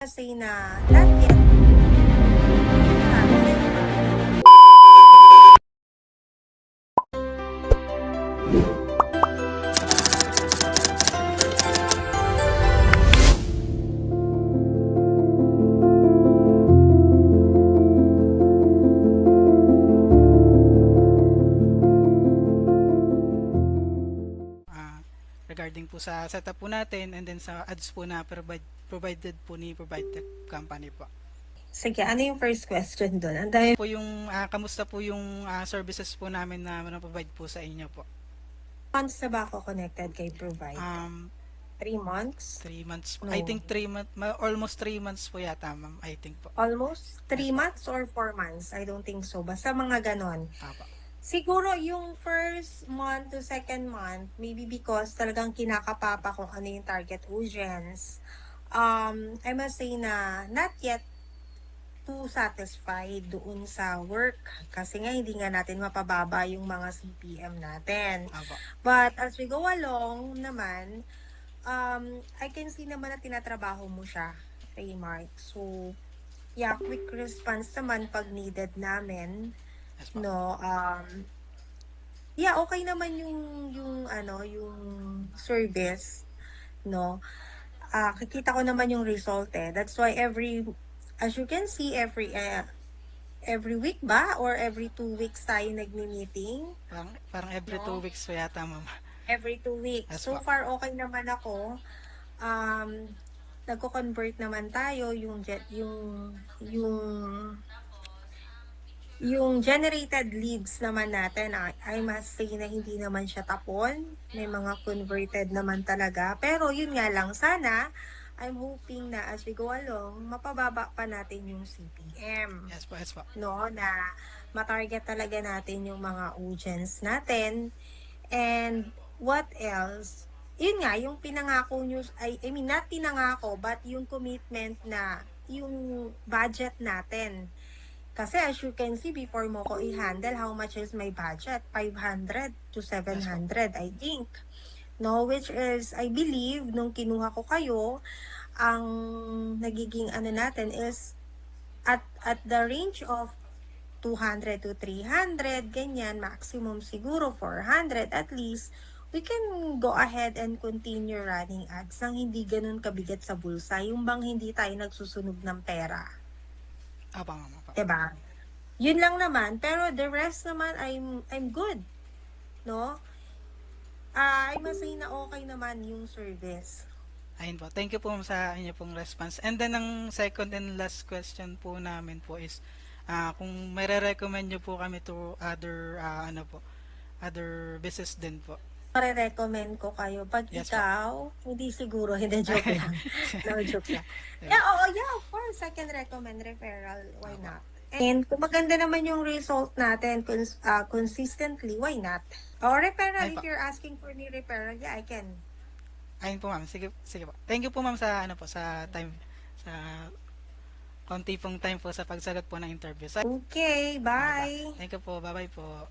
Say na not yet satisfied. Regarding po sa setup po natin and then sa ads po na provided po ni Provide Company po. Sige, ano yung first question doon? Ang dami Po yung kamusta po yung services po namin na provide po sa inyo po. months na ba ako connected kay Provide? 3 months? 3 months po. No. I think 3 months, almost 3 months po yata, ma'am. I think po. Almost 3 Yes, months or 4 months? I don't think so. Basta mga ganon. Apa. Siguro yung first month to second month, maybe because talagang kinakapapa kung ano yung target audience. I must say na not yet too satisfied doon sa work kasi nga hindi nga natin mapababa yung mga CPM natin. Apa. But as we go along naman, I can see naman na tinatrabaho mo siya, Mark. So, yeah, quick response naman pag needed namin. Yes po. No, yeah, okay naman yung service, no. Kikita ko naman yung result eh. That's why as you can see, every week ba or every 2 weeks tayo nagmi-meeting? Parang every 2 weeks po yata, ma'am. Every 2 weeks. Yes So po. far okay naman ako. Nagko-convert naman tayo yung generated leads naman natin, I must say na hindi naman siya tapon. May mga converted naman talaga. Pero yun nga lang, sana, I'm hoping na as we go along, mapababa pa natin yung CPM. Yes po, yes po. No, na matarget talaga natin yung mga audience natin. And what else? Yun nga, yung pinangako nyo, I mean, not pinangako, but yung commitment na yung budget natin. Kasi as you can see, before mo ko i-handle, how much is my budget? 500 to 700, I think. No, which is, I believe, nung kinuha ko kayo, ang nagiging ano natin is at the range of 200 to 300, ganyan, maximum siguro 400 at least, we can go ahead and continue running ads nang hindi ganun kabigat sa bulsa, yung bang hindi tayo nagsusunog ng pera. Apa, ma'am. Apa. Diba? Yun lang naman, pero the rest naman, I'm good. No? I must say na okay naman yung service. Ayun po. Thank you po sa inyo pong response. And then, ang second and last question po namin po is, kung may re-recommend nyo po kami to other business din po. Pare-recommend ko kayo. Pag Yes, ikaw, hindi siguro, hindi joke lang. No, joke lang. Yeah. Yeah, of course, I can recommend referral. Why not? And kung maganda naman yung result natin consistently, why not? O referral, Ay if po. you're asking for me referral, yeah, I can. Ayun po, ma'am. Sige, sige po. Thank you po, ma'am, sa sa time, sa konti pong time po sa pagsagot po ng interview. Okay, bye. Thank you po. Bye-bye po.